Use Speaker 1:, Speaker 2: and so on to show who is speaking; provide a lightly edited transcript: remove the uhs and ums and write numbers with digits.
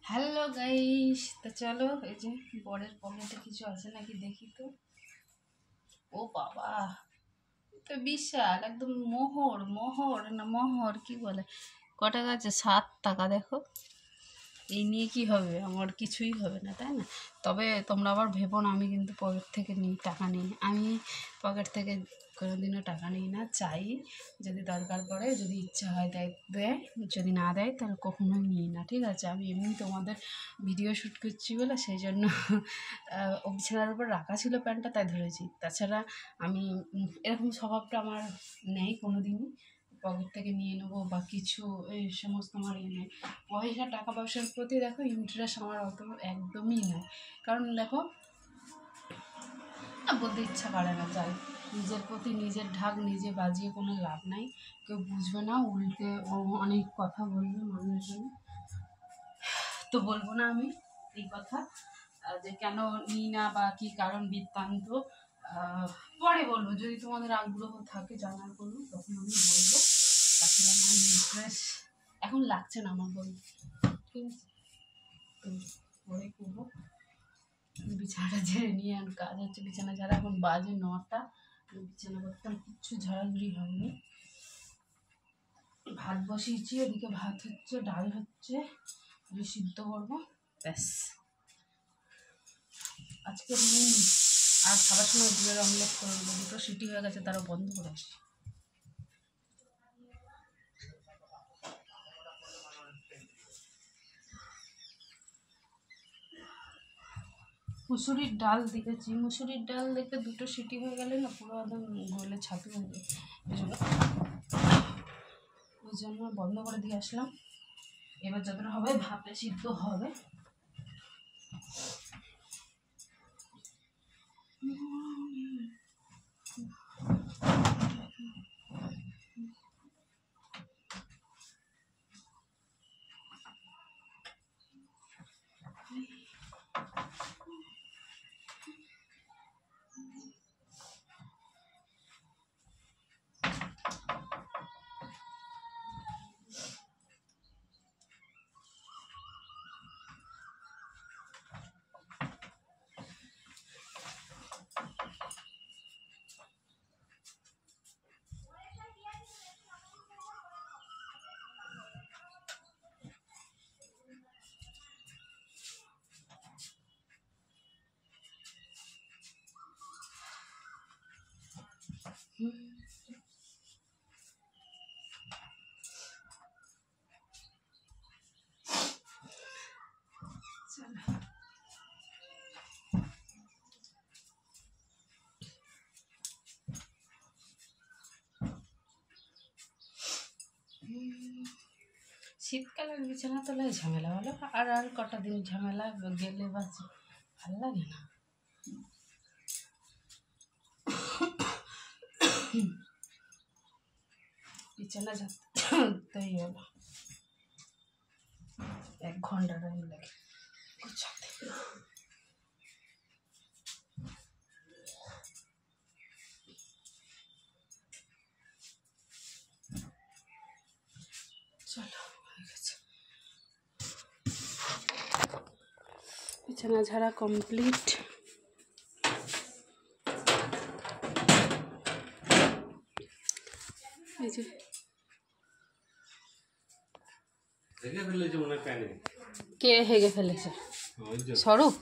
Speaker 1: Hello guys, তো চলো এই যে বরের পকেটে কিছু আছে নাকি দেখি তো। ও বাবা, তো বিশাল একদম মোহর মোহর না মোহর কি বলে, কটা আছে? 7 টাকা। দেখো এই নিয়ে কি হবে, আমার কিছুই হবে না, তাই না? তবে তোমরা আবার ভেবো না আমি কিন্তু পকেট থেকে নিই, টাকা নিই। আমি পকেট থেকে কোনোদিনও টাকা নিই না, চাই যদি দরকার পড়ে, যদি ইচ্ছা হয় দেয় দেয়, যদি না দেয় তাহলে কখনোই নিই না, ঠিক আছে? আমি এমনি তোমাদের ভিডিও শ্যুট করছি বলে সেই জন্য বিছানার উপর রাখা ছিল প্যান্টটা, তাই ধরেছি। তাছাড়া আমি এরকম স্বভাবটা আমার নেই কোনো দিনই, পকেট থেকে নিয়ে নেবো বা কিছু, এই সমস্ত আমার নেই। পয়সা টাকা পয়সার প্রতি দেখো ইন্টারেস্ট আমার অত একদমই নয়। কারণ দেখো বলতে ইচ্ছা করে না, যাই নিজের প্রতি নিজের ঢাক নিজে বাজিয়ে কোনো লাভ নাই। কেউ বুঝবে না, উল্টে অনেক কথা বলবে মানুষজন। তো বলবো না আমি এই কথা যে কেন নিই না বা কী কারণ বৃত্তান্ত, পরে বলবো। যদি তোমাদের আগ্রহ থাকে জানার কোনো, তখন আমি বলবো। তাছাড়া আমার ইন্টারেস্ট এখন লাগছে না আমার বলবো, ঠিক আছে? তো পরে করবো। বিছানাটা ঝেড়ে নিয়ে আর কাজ হচ্ছে বিছানা ঝাড়া। এখন বাজে 9টা, বিছানা করতাম, কিচ্ছু ঝাড়াঝুড়ি হয়নি। ভাত বসিয়েছি, ওদিকে ভাত হচ্ছে, ডাল হচ্ছে, আলু সিদ্ধ করবো, ব্যাস। আজকে নিই আর খাবার সময় ডিমের অমলেট করে দেবো। 2টো সিটি হয়ে গেছে, তারও বন্ধ করে আসি। মুসুরির ডাল দেখেছি, মুসুরির ডাল দেখে 2টো সিটি হয়ে গেলে না পুরো একদম গলে ছাতু হয়ে যায়, ওই জন্য বন্ধ করে দিয়ে আসলাম। এবার যতটা হবে ভাপে সিদ্ধ হবে। শীতকালের বিছানা তলায় ঝামেলা হলো, আর আর কটা দিন ঝামেলা গেলে বাস ভালো লাগে না। বিছানা ঝাড়তেই হলো 1 ঘন্টা টাইম লাগে। চলো হয়ে গেছে, বিছানা ঝাড়া কমপ্লিট। এই যে কে হেগে ফেলেছে? স্বরূপ।